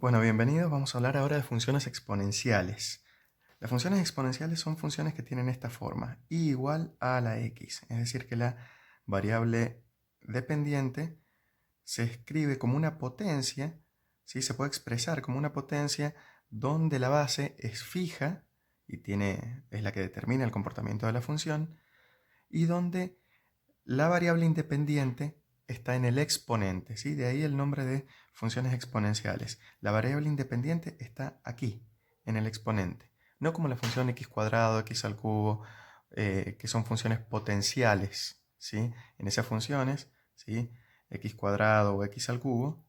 Bueno, bienvenidos. Vamos a hablar ahora de funciones exponenciales. Las funciones exponenciales son funciones que tienen esta forma, y igual a la x, es decir, que la variable dependiente se escribe como una potencia, ¿sí? Se puede expresar como una potencia donde la base es fija y es la que determina el comportamiento de la función, y donde la variable independiente está en el exponente, ¿sí? De ahí el nombre de funciones exponenciales. La variable independiente está aquí, en el exponente. No como la función x cuadrado, x al cubo, que son funciones potenciales, ¿sí? En esas funciones, ¿sí? X cuadrado o x al cubo,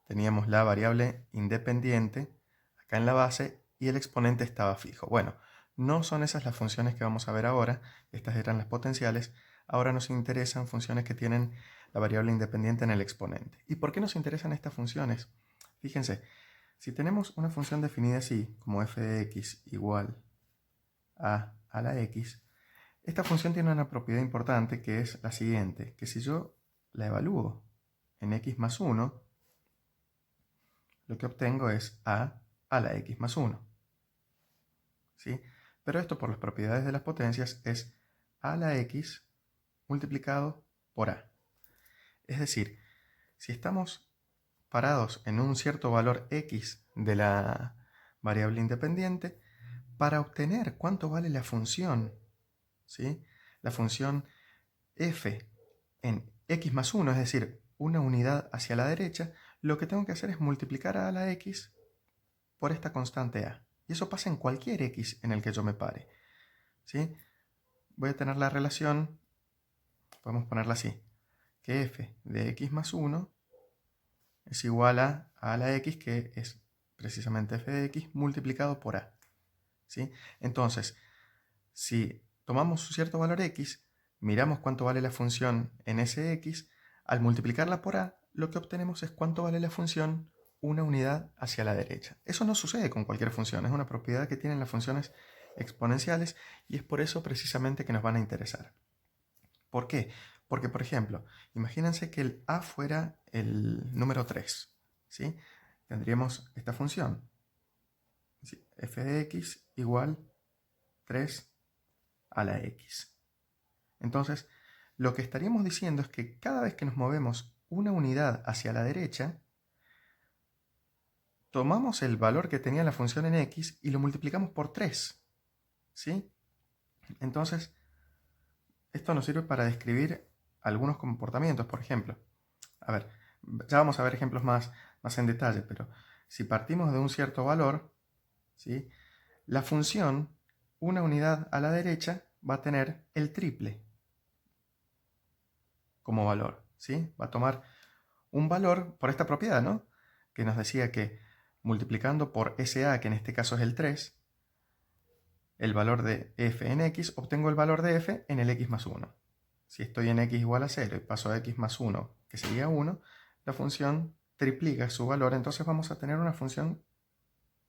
teníamos la variable independiente acá en la base y el exponente estaba fijo. Bueno, no son esas las funciones que vamos a ver ahora, estas eran las potenciales. Ahora nos interesan funciones que tienen la variable independiente en el exponente. ¿Y por qué nos interesan estas funciones? Fíjense, si tenemos una función definida así, como f de x igual a la x, esta función tiene una propiedad importante que es la siguiente, que si yo la evalúo en x más 1, lo que obtengo es a la x más 1. ¿Sí? Pero esto por las propiedades de las potencias es a la x multiplicado por a. Es decir, si estamos parados en un cierto valor x de la variable independiente, para obtener cuánto vale la función, ¿sí? La función f en x más 1, es decir, una unidad hacia la derecha, lo que tengo que hacer es multiplicar a la x por esta constante a. Y eso pasa en cualquier x en el que yo me pare, ¿sí? Voy a tener la relación, podemos ponerla así, que f de x más 1 es igual a la x, que es precisamente f de x multiplicado por a, ¿sí? Entonces, si tomamos un cierto valor x, miramos cuánto vale la función en ese x, al multiplicarla por a, lo que obtenemos es cuánto vale la función una unidad hacia la derecha. Eso no sucede con cualquier función, es una propiedad que tienen las funciones exponenciales y es por eso precisamente que nos van a interesar. ¿Por qué? Porque, por ejemplo, imagínense que el a fuera el número 3, ¿sí? Tendríamos esta función, ¿sí? F de x igual 3 a la x. Entonces, lo que estaríamos diciendo es que cada vez que nos movemos una unidad hacia la derecha, tomamos el valor que tenía la función en x y lo multiplicamos por 3, ¿sí? Entonces, esto nos sirve para describir algunos comportamientos, por ejemplo. A ver, ya vamos a ver ejemplos más en detalle, pero si partimos de un cierto valor, ¿sí? La función, una unidad a la derecha, va a tener el triple como valor, ¿sí? Va a tomar un valor por esta propiedad, ¿no? Que nos decía que multiplicando por SA, que en este caso es el 3, el valor de f en x, obtengo el valor de f en el x más 1. Si estoy en x igual a 0 y paso a x más 1, que sería 1, la función triplica su valor, entonces vamos a tener una función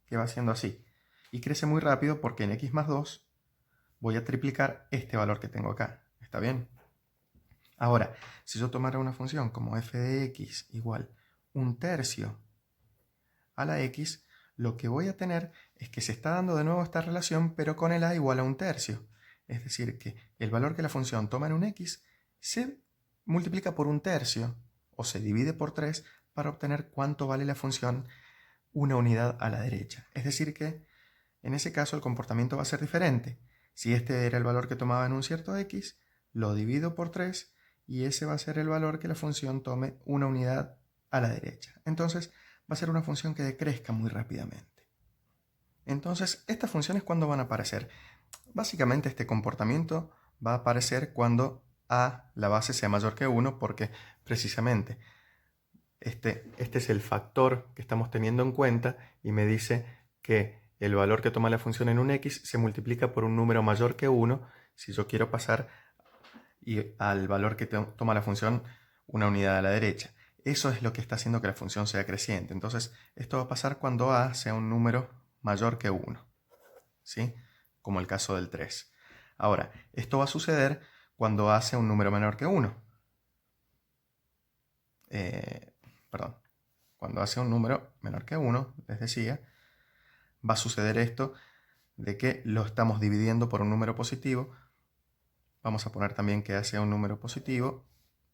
que va siendo así. Y crece muy rápido porque en x más 2 voy a triplicar este valor que tengo acá. ¿Está bien? Ahora, si yo tomara una función como f de x igual 1/3 a la x, lo que voy a tener es que se está dando de nuevo esta relación, pero con el a igual a 1/3. Es decir, que el valor que la función toma en un x se multiplica por 1/3 o se divide por 3 para obtener cuánto vale la función una unidad a la derecha. Es decir que en ese caso el comportamiento va a ser diferente. Si este era el valor que tomaba en un cierto x, lo divido por 3 y ese va a ser el valor que la función tome una unidad a la derecha. Entonces va a ser una función que decrezca muy rápidamente. Entonces, ¿estas funciones cuándo van a aparecer? Básicamente este comportamiento va a aparecer cuando a la base sea mayor que 1, porque precisamente este es el factor que estamos teniendo en cuenta y me dice que el valor que toma la función en un x se multiplica por un número mayor que 1 si yo quiero pasar al valor que toma la función una unidad a la derecha. Eso es lo que está haciendo que la función sea creciente. Entonces, esto va a pasar cuando a sea un número mayor que 1, ¿sí? Como el caso del 3. Ahora, esto va a suceder cuando a sea un número menor que 1. Perdón. cuando hace un número menor que 1, les decía, va a suceder esto de que lo estamos dividiendo por un número positivo. Vamos a poner también que A sea un número positivo.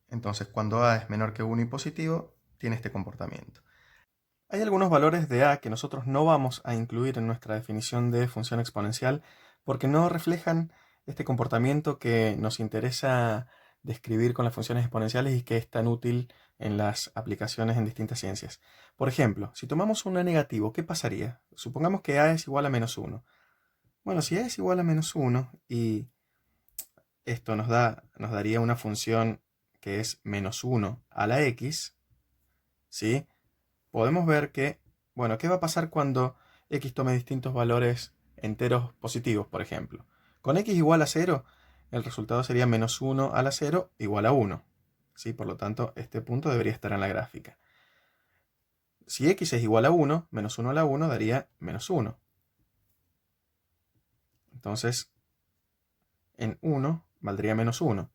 Entonces, cuando A es menor que 1 y positivo, tiene este comportamiento. Hay algunos valores de A que nosotros no vamos a incluir en nuestra definición de función exponencial porque no reflejan este comportamiento que nos interesa describir con las funciones exponenciales y que es tan útil en las aplicaciones en distintas ciencias. Por ejemplo, si tomamos un A negativo, ¿qué pasaría? Supongamos que A es igual a menos 1. Bueno, si A es igual a menos 1 y esto nos daría una función que es menos 1 a la x, ¿sí? Podemos ver que, bueno, ¿qué va a pasar cuando x tome distintos valores enteros positivos, por ejemplo? Con x igual a 0, el resultado sería menos 1 a la 0 igual a 1. ¿Sí? Por lo tanto, este punto debería estar en la gráfica. Si x es igual a 1, menos 1 a la 1 daría menos 1. Entonces, en 1 valdría menos 1.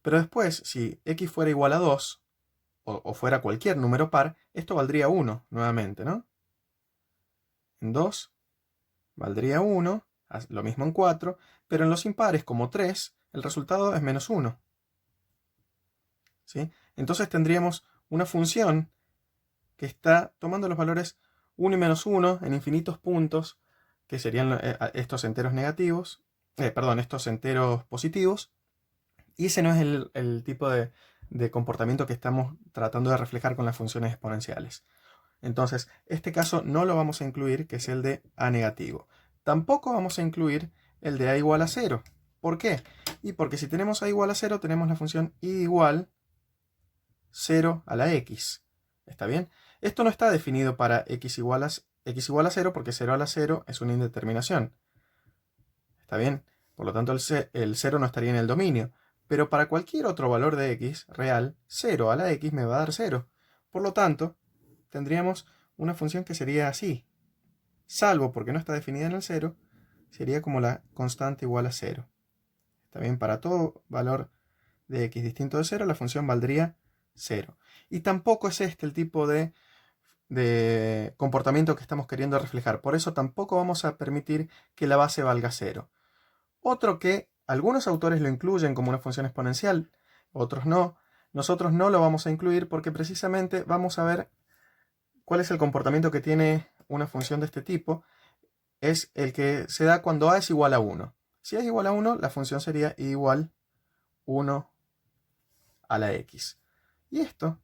Pero después, si x fuera igual a 2, o fuera cualquier número par, esto valdría 1 nuevamente, ¿no? En 2 valdría 1, lo mismo en 4, pero en los impares, como 3, el resultado es menos 1. ¿Sí? Entonces tendríamos una función que está tomando los valores 1 y menos 1 en infinitos puntos, que serían estos enteros negativos, estos enteros positivos, y ese no es el tipo de comportamiento que estamos tratando de reflejar con las funciones exponenciales. Entonces, este caso no lo vamos a incluir, que es el de A negativo. Tampoco vamos a incluir el de A igual a 0. ¿Por qué? Y porque si tenemos A igual a 0, tenemos la función I igual 0 a la X. ¿Está bien? Esto no está definido para X igual a 0 porque 0 a la 0 es una indeterminación. ¿Está bien? Por lo tanto, el 0 no estaría en el dominio. Pero para cualquier otro valor de X real, 0 a la X me va a dar 0. Por lo tanto, tendríamos una función que sería así. Salvo porque no está definida en el 0, sería como la constante igual a 0. ¿Está bien? Para todo valor de x distinto de 0, la función valdría 0. Y tampoco es este el tipo de comportamiento que estamos queriendo reflejar. Por eso tampoco vamos a permitir que la base valga 0. Otro que algunos autores lo incluyen como una función exponencial, otros no. Nosotros no lo vamos a incluir porque precisamente vamos a ver cuál es el comportamiento que tiene una función de este tipo. Es el que se da cuando A es igual a 1. Si A es igual a 1, la función sería I igual 1 a la X. Y esto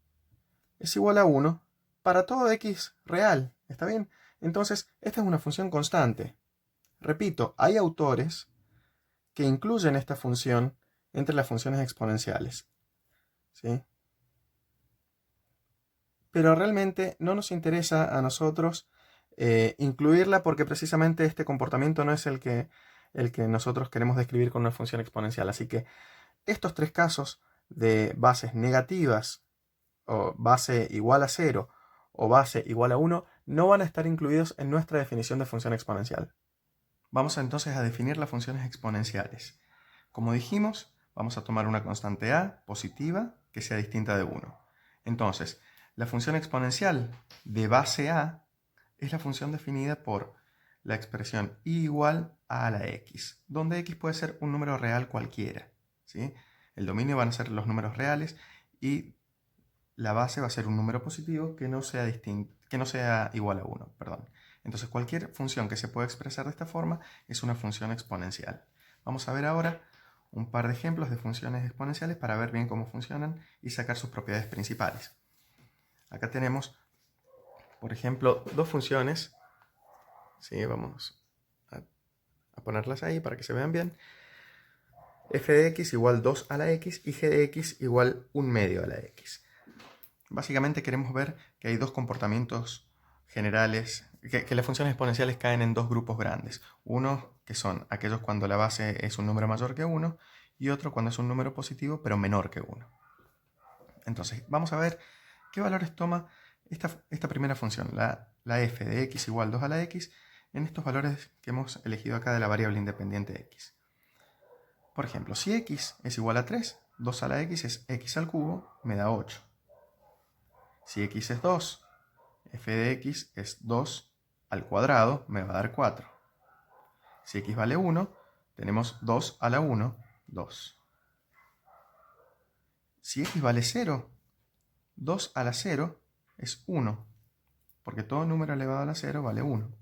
es igual a 1 para todo X real. ¿Está bien? Entonces, esta es una función constante. Repito, hay autores que incluyen esta función entre las funciones exponenciales. ¿Sí? Pero realmente no nos interesa a nosotros incluirla porque precisamente este comportamiento no es el que nosotros queremos describir con una función exponencial. Así que estos tres casos de bases negativas, o base igual a 0, o base igual a 1, no van a estar incluidos en nuestra definición de función exponencial. Vamos entonces a definir las funciones exponenciales. Como dijimos, vamos a tomar una constante a positiva que sea distinta de 1. Entonces, la función exponencial de base a es la función definida por la expresión i igual a la x, donde x puede ser un número real cualquiera. ¿Sí? El dominio van a ser los números reales y la base va a ser un número positivo que no sea igual a 1. Perdón. Entonces cualquier función que se pueda expresar de esta forma es una función exponencial. Vamos a ver ahora un par de ejemplos de funciones exponenciales para ver bien cómo funcionan y sacar sus propiedades principales. Acá tenemos, por ejemplo, dos funciones. ¿Sí? Vamos a ponerlas ahí para que se vean bien. F de x igual 2 a la x y g de x igual 1 medio a la x. Básicamente queremos ver que hay dos comportamientos generales, que las funciones exponenciales caen en dos grupos grandes. Uno que son aquellos cuando la base es un número mayor que 1 y otro cuando es un número positivo pero menor que 1. Entonces vamos a ver qué valores toma esta primera función, la f de x igual 2 a la x, en estos valores que hemos elegido acá de la variable independiente x. Por ejemplo, si x es igual a 3, 2 a la x es x al cubo, me da 8. Si x es 2, f de x es 2 al cuadrado, me va a dar 4. Si x vale 1, tenemos 2 a la 1, 2. Si x vale 0, 2 a la 0 es 1, porque todo número elevado a la 0 vale 1.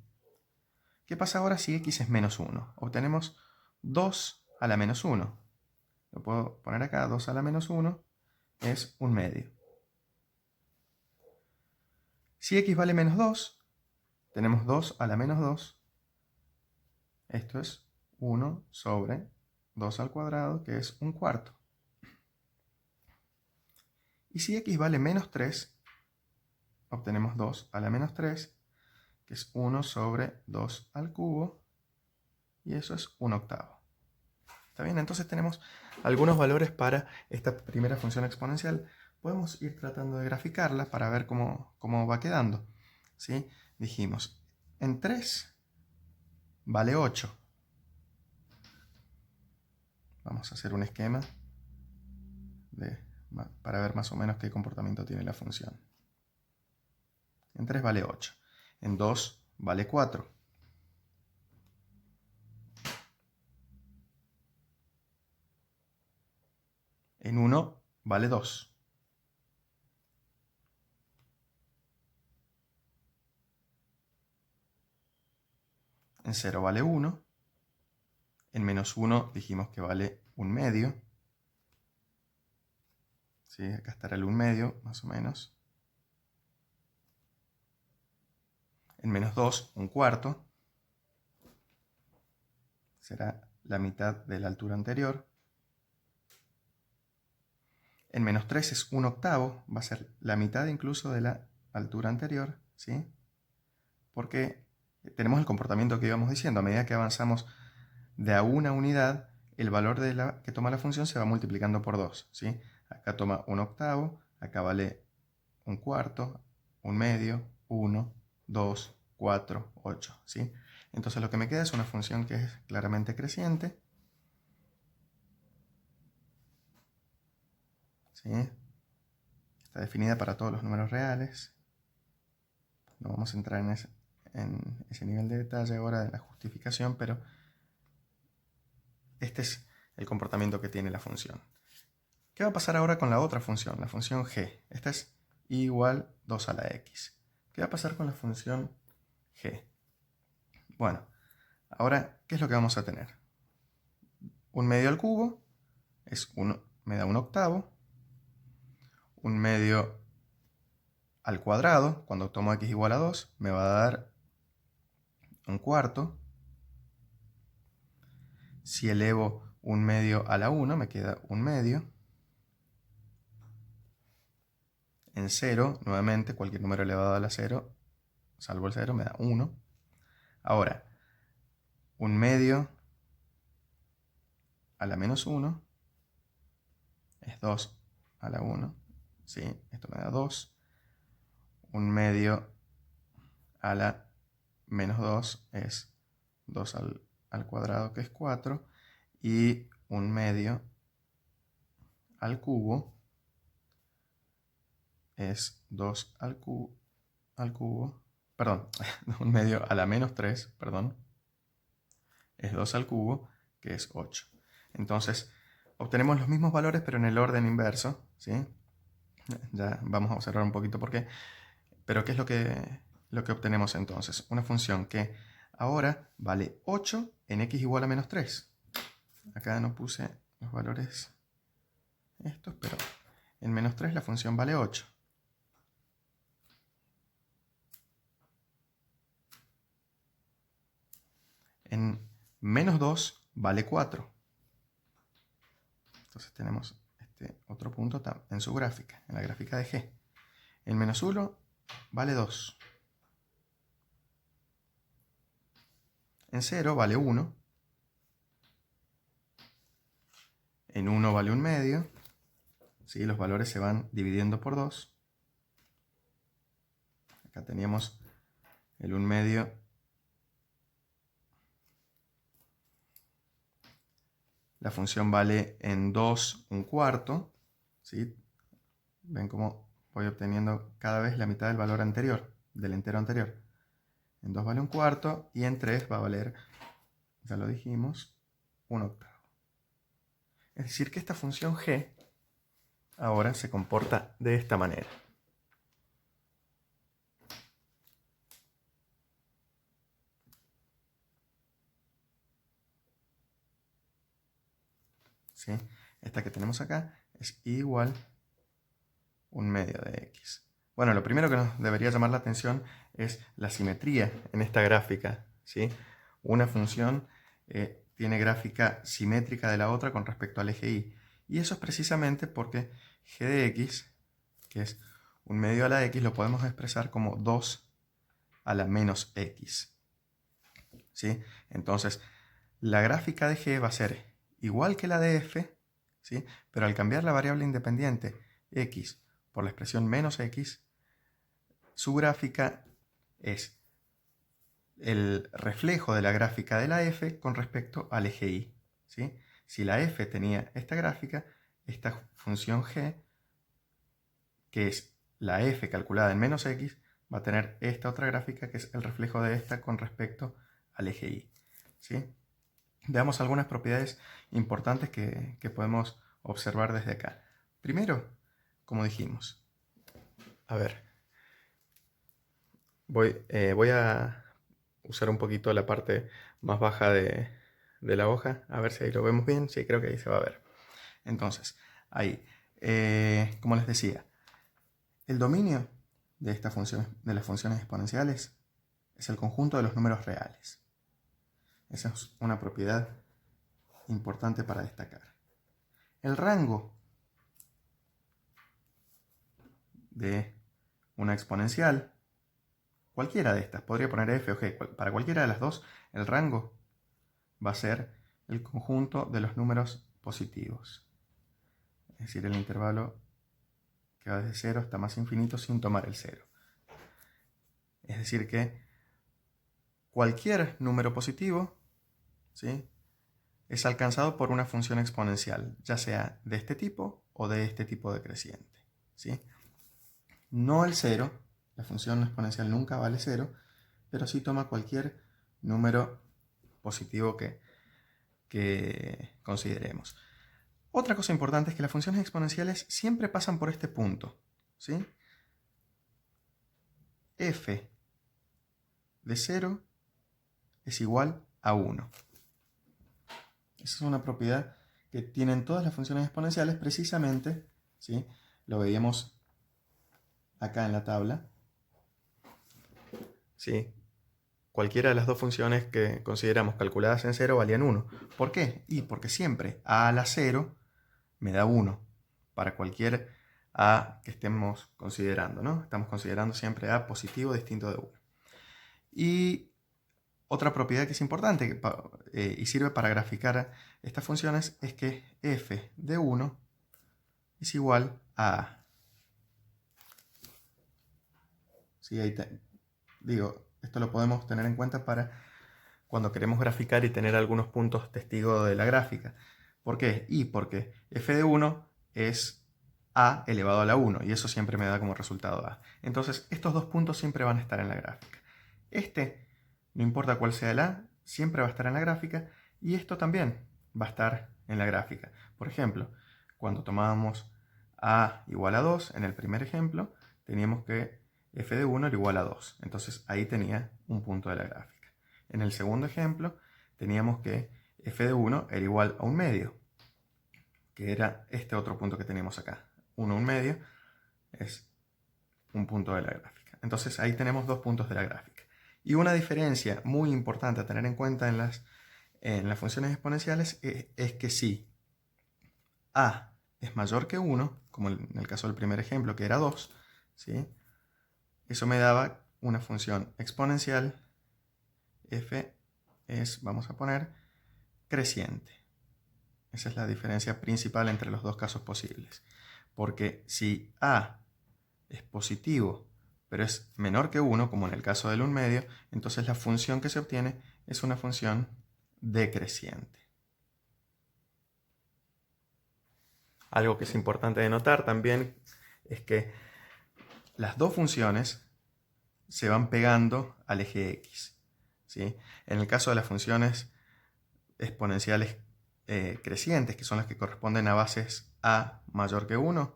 ¿Qué pasa ahora si x es menos 1? Obtenemos 2 a la menos 1. Lo puedo poner acá, 2 a la menos 1 es 1 medio. Si x vale menos 2, tenemos 2 a la menos 2. Esto es 1 sobre 2 al cuadrado, que es 1 cuarto. Y si x vale menos 3, obtenemos 2 a la menos 3, que es 1 sobre 2 al cubo, y eso es 1 octavo. ¿Está bien? Entonces tenemos algunos valores para esta primera función exponencial. Podemos ir tratando de graficarla para ver cómo va quedando. ¿Sí? Dijimos, en 3 vale 8. Vamos a hacer un esquema para ver más o menos qué comportamiento tiene la función. En 3 vale 8. En 2 vale 4. En 1 vale 2. En 0 vale 1. En menos 1 dijimos que vale 1 medio. ¿Sí? Acá estará el 1 medio, más o menos. En menos 2, 1 cuarto. Será la mitad de la altura anterior. En menos 3 es 1 octavo. Va a ser la mitad incluso de la altura anterior. ¿Sí? Porque tenemos el comportamiento que íbamos diciendo. A medida que avanzamos de a una unidad, el valor que toma la función se va multiplicando por 2. ¿Sí? Acá toma 1 octavo. Acá vale 1 cuarto, 1 medio, 1, 2, 4, 8. ¿Sí? Entonces lo que me queda es una función que es claramente creciente. ¿Sí? Está definida para todos los números reales. No vamos a entrar en ese nivel de detalle ahora de la justificación, pero este es el comportamiento que tiene la función. ¿Qué va a pasar ahora con la otra función? La función g. Esta es igual 2 a la x. ¿Qué va a pasar con la función g? Bueno, ahora, ¿qué es lo que vamos a tener? 1 medio al cubo me da 1 octavo. 1 medio al cuadrado, cuando tomo x igual a 2, me va a dar 1 cuarto. Si elevo 1 medio a la 1, me queda 1 medio. En 0, nuevamente, cualquier número elevado a la 0, salvo el 0, me da 1. Ahora, 1 medio a la menos 1 es 2 a la 1. ¿Sí? Esto me da 2. 1 medio a la menos 2 es 2 al cuadrado, que es 4. Y 1 medio al cubo es 2 al cubo. Perdón, 1 medio a la menos 3, perdón. Es 2 al cubo, que es 8. Entonces, obtenemos los mismos valores, pero en el orden inverso. ¿Sí? Ya vamos a observar un poquito por qué. Pero ¿qué es lo que obtenemos entonces? Una función que ahora vale 8 en x igual a menos 3. Acá no puse los valores estos, pero en menos 3 la función vale 8. En menos 2 vale 4. Entonces tenemos este otro punto en su gráfica, en la gráfica de g. En menos 1 vale 2. En 0 vale 1. En 1 vale 1 medio. ¿Sí? Los valores se van dividiendo por 2. Acá teníamos el 1 medio. La función vale en 2 1 cuarto. ¿Sí? Ven cómo voy obteniendo cada vez la mitad del valor anterior del entero anterior. En 2 vale 1/4 y en 3 va a valer, ya lo dijimos, 1/8. Es decir que esta función g ahora se comporta de esta manera. ¿Sí? Esta que tenemos acá es igual a 1/2 de x. Bueno, lo primero que nos debería llamar la atención es la simetría en esta gráfica, ¿sí? Una función tiene gráfica simétrica de la otra con respecto al eje y. Y eso es precisamente porque g de x, que es 1/2 a la x, lo podemos expresar como 2 a la menos x. ¿Sí? Entonces, la gráfica de g va a ser igual que la de f, ¿sí? Pero al cambiar la variable independiente x por la expresión menos x, su gráfica es el reflejo de la gráfica de la f con respecto al eje y. ¿Sí? Si la f tenía esta gráfica, esta función g, que es la f calculada en menos x, va a tener esta otra gráfica que es el reflejo de esta con respecto al eje y. ¿Sí? Veamos algunas propiedades importantes que podemos observar desde acá. Primero, como dijimos, a ver, voy a usar un poquito la parte más baja de la hoja, a ver si ahí lo vemos bien. Sí, creo que ahí se va a ver. Entonces, ahí, como les decía, el dominio de esta función, de las funciones exponenciales, es el conjunto de los números reales. Esa es una propiedad importante para destacar. El rango de una exponencial, cualquiera de estas, podría poner f o g, para cualquiera de las dos, el rango va a ser el conjunto de los números positivos. Es decir, el intervalo que va desde 0 hasta más infinito sin tomar el 0. Es decir que cualquier número positivo, ¿sí?, es alcanzado por una función exponencial, ya sea de este tipo o de este tipo decreciente, ¿sí? No el 0, la función exponencial nunca vale 0, pero sí toma cualquier número positivo que consideremos. Otra cosa importante es que las funciones exponenciales siempre pasan por este punto, ¿sí? F de 0 es igual a 1. Esa es una propiedad que tienen todas las funciones exponenciales precisamente, ¿sí? Lo veíamos acá en la tabla, ¿sí? Cualquiera de las dos funciones que consideramos calculadas en 0 valían 1. ¿Por qué? Y porque siempre a la 0 me da 1 para cualquier a que estemos considerando, ¿no? Estamos considerando siempre a positivo distinto de 1. Y otra propiedad que es importante y sirve para graficar estas funciones es que f de 1 es igual a a. ¿Sí? Esto lo podemos tener en cuenta para cuando queremos graficar y tener algunos puntos testigos de la gráfica. ¿Por qué? Y porque f de 1 es a elevado a la 1 y eso siempre me da como resultado a. Entonces estos dos puntos siempre van a estar en la gráfica. No importa cuál sea el a, siempre va a estar en la gráfica y esto también va a estar en la gráfica. Por ejemplo, cuando tomábamos a igual a 2, en el primer ejemplo, teníamos que f de 1 era igual a 2. Entonces ahí tenía un punto de la gráfica. En el segundo ejemplo, teníamos que f de 1 era igual a 1/2, que era este otro punto que tenemos acá. 1/1 es un punto de la gráfica. Entonces ahí tenemos dos puntos de la gráfica. Y una diferencia muy importante a tener en cuenta en las funciones exponenciales es que si a es mayor que 1, como en el caso del primer ejemplo que era 2, ¿sí?, eso me daba una función exponencial, f es, vamos a poner, creciente. Esa es la diferencia principal entre los dos casos posibles. Porque si a es positivo, pero es menor que 1, como en el caso del 1/2, entonces la función que se obtiene es una función decreciente. Algo que es importante de notar también es que las dos funciones se van pegando al eje X, ¿sí? En el caso de las funciones exponenciales crecientes, que son las que corresponden a bases a mayor que 1,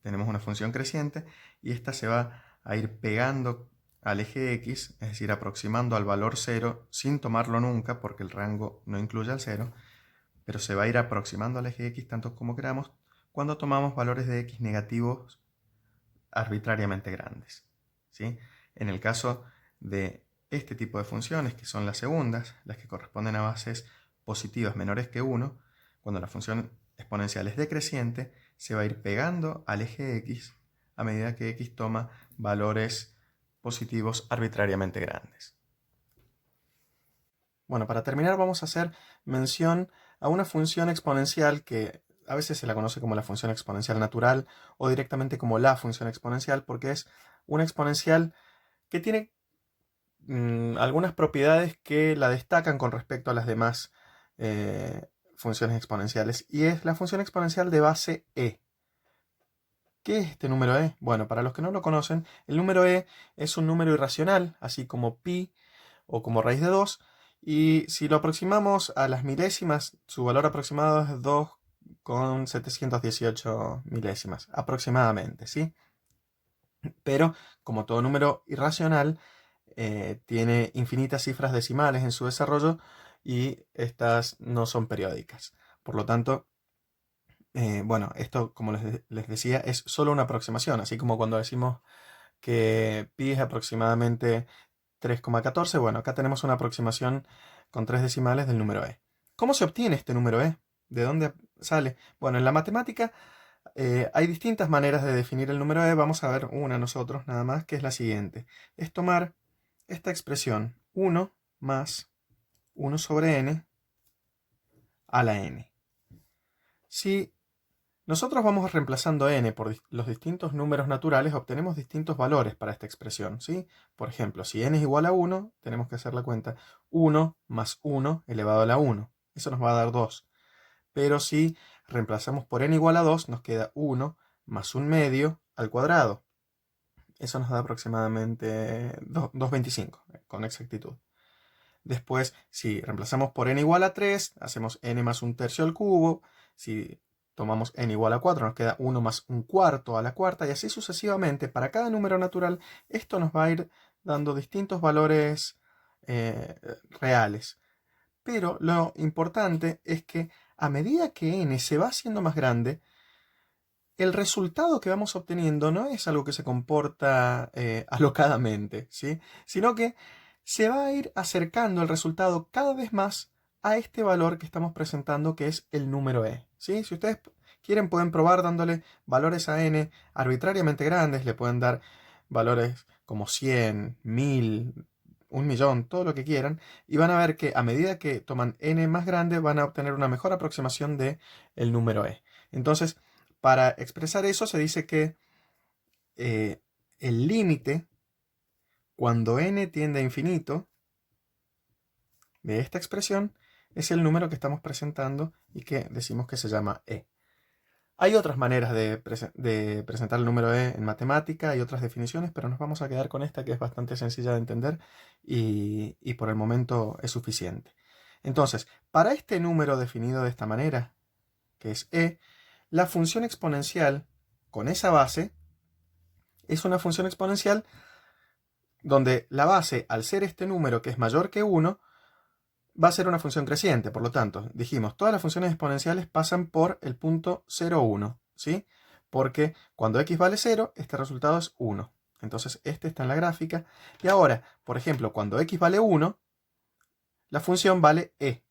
tenemos una función creciente y esta se va a ir pegando al eje X, es decir, aproximando al valor 0 sin tomarlo nunca porque el rango no incluye al 0, pero se va a ir aproximando al eje X tanto como queramos cuando tomamos valores de X negativos arbitrariamente grandes, ¿sí? En el caso de este tipo de funciones, que son las segundas, las que corresponden a bases positivas menores que 1, cuando la función exponencial es decreciente, se va a ir pegando al eje X a medida que X toma valores positivos arbitrariamente grandes. Bueno, para terminar vamos a hacer mención a una función exponencial que a veces se la conoce como la función exponencial natural o directamente como la función exponencial porque es una exponencial que tiene algunas propiedades que la destacan con respecto a las demás funciones exponenciales y es la función exponencial de base e. ¿Qué es este número e? Bueno, para los que no lo conocen, el número e es un número irracional, así como pi o como raíz de 2, y si lo aproximamos a las milésimas, su valor aproximado es 2,718 milésimas, aproximadamente, ¿sí? Pero, como todo número irracional, tiene infinitas cifras decimales en su desarrollo y estas no son periódicas. Por lo tanto, bueno, esto, como les decía, es solo una aproximación, así como cuando decimos que pi es aproximadamente 3,14. Bueno, acá tenemos una aproximación con 3 decimales del número e. ¿Cómo se obtiene este número e? ¿De dónde sale? Bueno, en la matemática hay distintas maneras de definir el número e. Vamos a ver una nosotros nada más, que es la siguiente. Es tomar esta expresión 1 más 1 sobre n a la n. Si nosotros vamos reemplazando n por los distintos números naturales, obtenemos distintos valores para esta expresión, ¿sí? Por ejemplo, si n es igual a 1, tenemos que hacer la cuenta 1 más 1 elevado a la 1. Eso nos va a dar 2. Pero si reemplazamos por n igual a 2, nos queda 1 más 1 medio al cuadrado. Eso nos da aproximadamente 2,25 con exactitud. Después, si reemplazamos por n igual a 3, hacemos n más 1 tercio al cubo. Si tomamos n igual a 4, nos queda 1 más 1 cuarto a la cuarta, y así sucesivamente. Para cada número natural, esto nos va a ir dando distintos valores reales. Pero lo importante es que a medida que n se va haciendo más grande, el resultado que vamos obteniendo no es algo que se comporta alocadamente, ¿sí? Sino que se va a ir acercando el resultado cada vez más a este valor que estamos presentando, que es el número e, ¿sí? Si ustedes quieren, pueden probar dándole valores a n arbitrariamente grandes, le pueden dar valores como 100, 1000, 1.000.000, todo lo que quieran, y van a ver que a medida que toman n más grande, van a obtener una mejor aproximación de el número e. Entonces, para expresar eso se dice que el límite, cuando n tiende a infinito, de esta expresión, es el número que estamos presentando y que decimos que se llama e. Hay otras maneras de presentar el número e en matemática, hay otras definiciones, pero nos vamos a quedar con esta que es bastante sencilla de entender y por el momento es suficiente. Entonces, para este número definido de esta manera, que es e, la función exponencial con esa base es una función exponencial donde la base, al ser este número que es mayor que 1, va a ser una función creciente. Por lo tanto, dijimos, todas las funciones exponenciales pasan por el punto 0,1, ¿sí? Porque cuando x vale 0, este resultado es 1. Entonces, este está en la gráfica. Y ahora, por ejemplo, cuando x vale 1, la función vale e.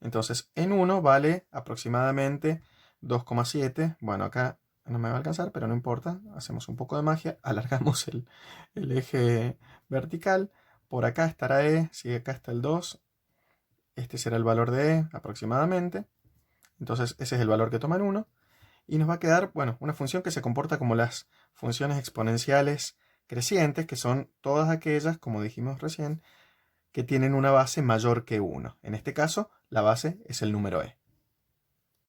Entonces, en 1 vale aproximadamente 2,7. Bueno, acá no me va a alcanzar, pero no importa. Hacemos un poco de magia. Alargamos el eje vertical. Por acá estará e. Si acá está el 2, este será el valor de e aproximadamente. Entonces, ese es el valor que toma en 1. Y nos va a quedar, bueno, una función que se comporta como las funciones exponenciales crecientes, que son todas aquellas, como dijimos recién, que tienen una base mayor que 1. En este caso, la base es el número e.